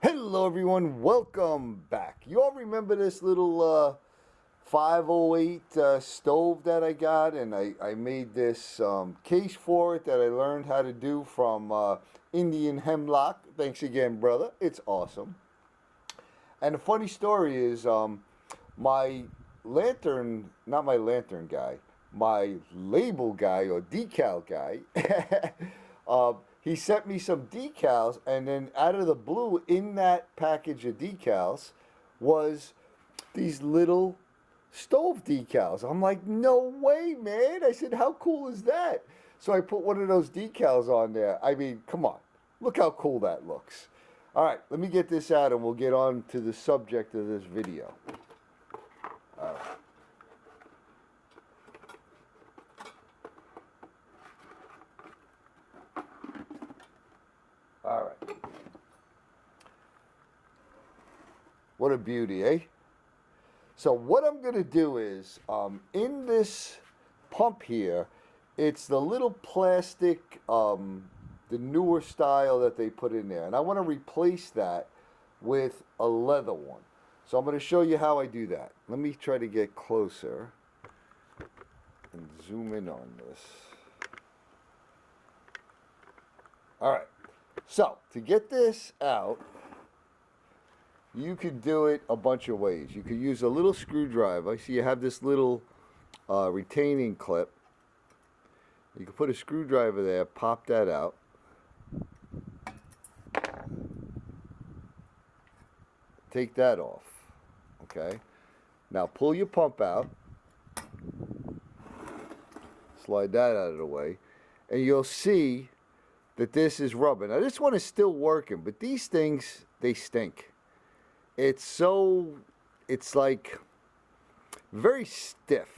Hello everyone, welcome back. You all remember this little 508 stove that I got, and I made this case for it that I learned how to do from Indian Hemlock. Thanks again, brother. It's awesome. And the funny story is my lantern, not my lantern guy, my label guy or decal guy, he sent me some decals, and then out of the blue, in that package of decals, was these little stove decals. I'm like, no way, man. I said, how cool is that? So I put one of those decals on there. I mean, come on. Look how cool that looks. All right, let me get this out and we'll get on to the subject of this video. All right. All right. What a beauty, eh? So what I'm going to do is, in this pump here, it's the little plastic, the newer style that they put in there. And I want to replace that with a leather one. So I'm going to show you how I do that. Let me try to get closer and zoom in on this. All right. So to get this out, you could do it a bunch of ways. You could use a little screwdriver. See, you have this little retaining clip. You can put a screwdriver there, pop that out. Take that off. Okay. Now pull your pump out. Slide that out of the way. And you'll see that this is rubber. Now this one is still working, but these things, they stink. It's like very stiff.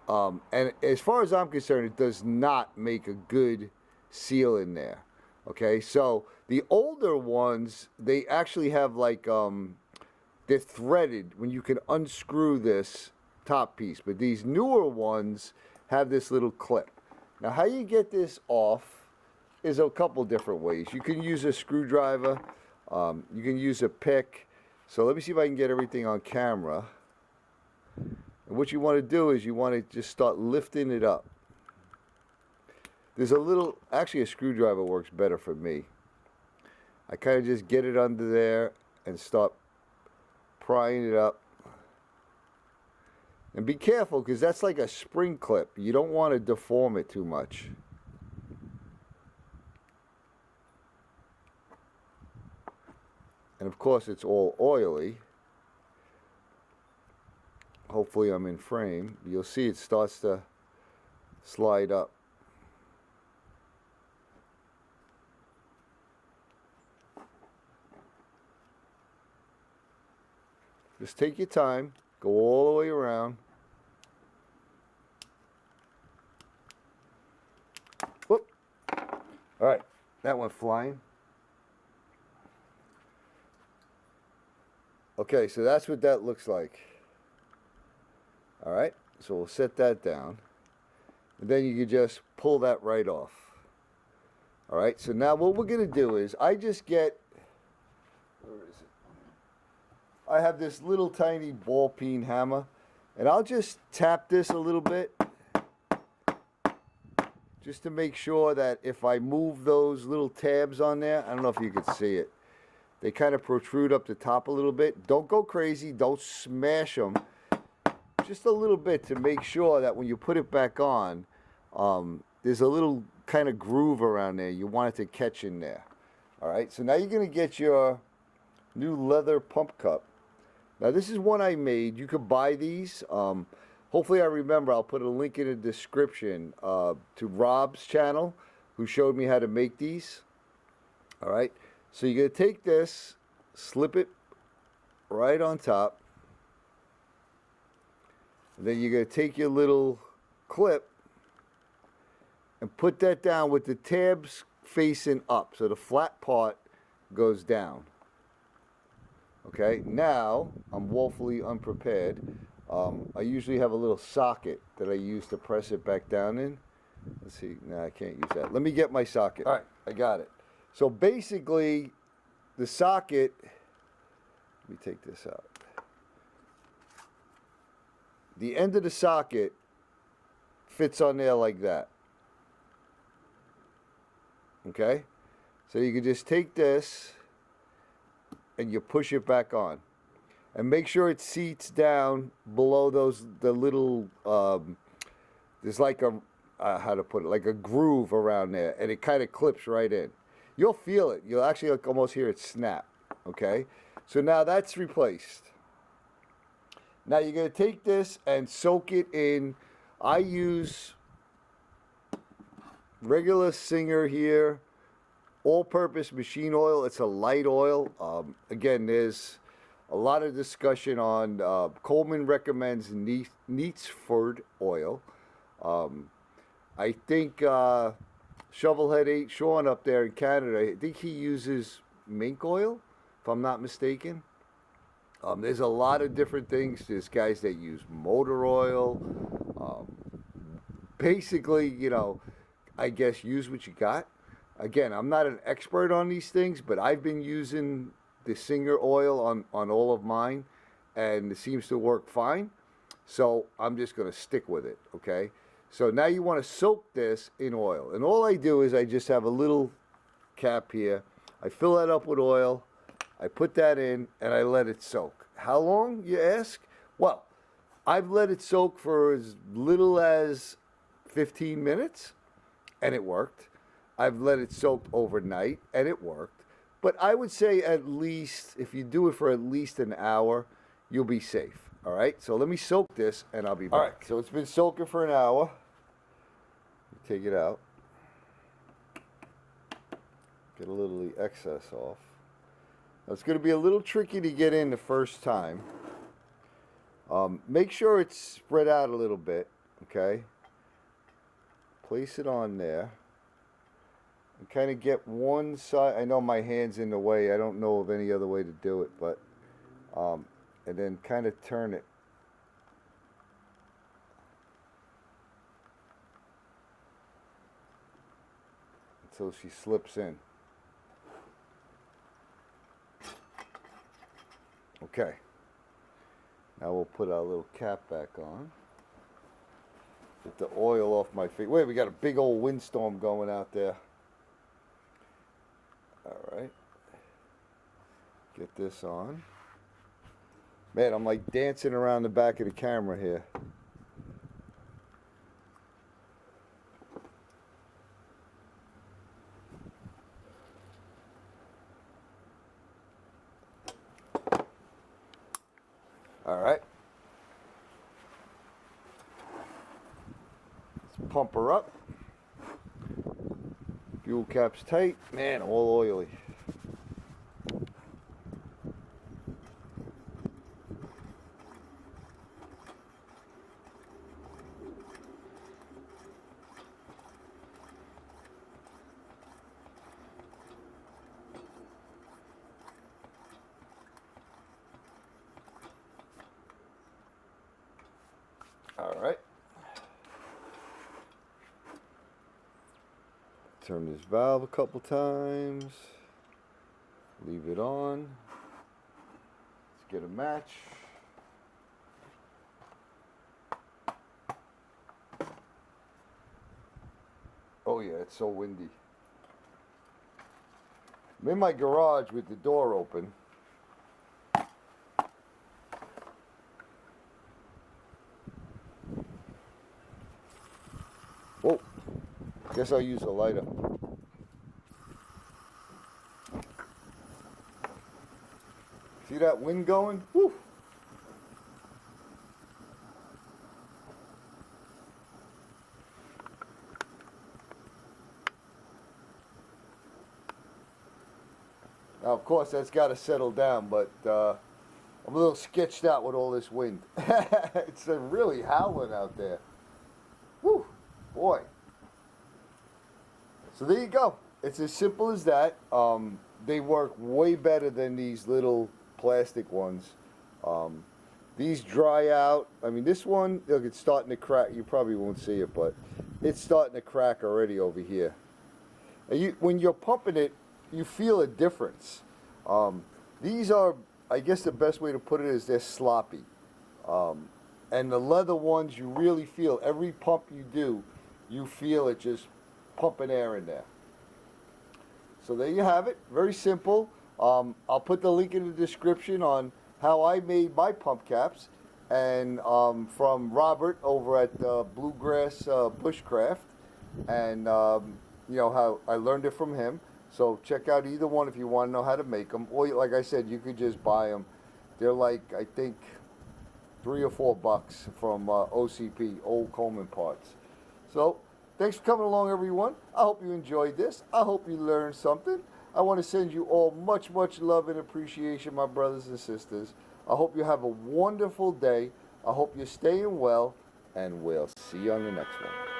And as far as I'm concerned, it does not make a good seal in there. Okay, so the older ones, they actually have like, they're threaded when you can unscrew this top piece. But these newer ones have this little clip. Now how you get this off is a couple different ways. You can use a screwdriver. You can use a pick. So let me see if I can get everything on camera. And what you want to do is you want to just start lifting it up. There's a little, actually a screwdriver works better for me. I kind of just get it under there and start prying it up. And be careful because that's like a spring clip. You don't want to deform it too much. And of course it's all oily. Hopefully I'm in frame. You'll see it starts to slide up. Just take your time, go all the way around. Whoop. All right, that went flying. Okay, so that's what that looks like. All right, so we'll set that down. And then you can just pull that right off. All right, so now what we're going to do is I just get, where is it? I have this little tiny ball peen hammer, and I'll just tap this a little bit just to make sure that if I move those little tabs on there, I don't know if you can see it. They kind of protrude up the top a little bit. Don't go crazy. Don't smash them. Just a little bit to make sure that when you put it back on, there's a little kind of groove around there. You want it to catch in there. All right, so now you're going to get your new leather pump cup. Now this is one I made. You could buy these. Hopefully I remember. I'll put a link in the description to Rob's channel, who showed me how to make these. All right, so you're going to take this, slip it right on top. And then you're going to take your little clip and put that down with the tabs facing up. So the flat part goes down. Okay, now I'm woefully unprepared. I usually have a little socket that I use to press it back down in. Let's see. No, I can't use that. Let me get my socket. All right, I got it. So basically, the socket, let me take this out. The end of the socket fits on there like that. Okay? So you can just take this and you push it back on. And make sure it seats down below the little, there's like a, how to put it, like a groove around there, and it kind of clips right in. You'll feel it. You'll actually almost hear it snap, okay? So now that's replaced. Now you're going to take this and soak it in. I use regular Singer here, all-purpose machine oil. It's a light oil. Again, there's a lot of discussion on Coleman recommends Neatsford oil. I think Shovelhead 8 Sean up there in Canada, I think he uses mink oil, if I'm not mistaken. There's a lot of different things. There's guys that use motor oil. Basically, you know, I guess use what you got. Again, I'm not an expert on these things, but I've been using the Singer oil on all of mine, and it seems to work fine. So I'm just going to stick with it, okay? So now you want to soak this in oil. And all I do is I just have a little cap here. I fill that up with oil. I put that in, and I let it soak. How long, you ask? Well, I've let it soak for as little as 15 minutes, and it worked. I've let it soak overnight, and it worked. But I would say at least, if you do it for at least an hour, you'll be safe. All right? So let me soak this, and I'll be back. All right, so it's been soaking for an hour. Take it out. Get a little of the excess off. Now, it's going to be a little tricky to get in the first time. Make sure it's spread out a little bit, okay? Place it on there. And kind of get one side. I know my hand's in the way. I don't know of any other way to do it, but and then kind of turn it. Until she slips in. Okay. Now we'll put our little cap back on. Get the oil off my feet. Wait, we got a big old windstorm going out there. Alright. Get this on. Man, I'm like dancing around the back of the camera here. Alright. Let's pump her up. Fuel cap's tight. Man, all oily. All right. Turn this valve a couple times. Leave it on. Let's get a match. Oh yeah, it's so windy. I'm in my garage with the door open. Whoa, guess I'll use a lighter. See that wind going? Woo. Now, of course, that's got to settle down, but I'm a little sketched out with all this wind. It's really howling out there. Woo. Boy. So there you go. It's as simple as that. They work way better than these little plastic ones. These dry out. I mean, this one, look, it's starting to crack. You probably won't see it, but it's starting to crack already over here. And when you're pumping it, you feel a difference. These are, I guess the best way to put it is they're sloppy. And the leather ones, you really feel, every pump you do, you feel it just pumping air in there. So there you have it. Very simple. I'll put the link in the description on how I made my pump caps, and from Robert over at Bluegrass Bushcraft, and you know how I learned it from him. So check out either one if you want to know how to make them. Or like I said, you could just buy them. They're like, I think, $3 or $4 from OCP, Old Coleman Parts. So thanks for coming along, everyone. I hope you enjoyed this. I hope you learned something. I want to send you all much, much love and appreciation, my brothers and sisters. I hope you have a wonderful day. I hope you're staying well, and we'll see you on the next one.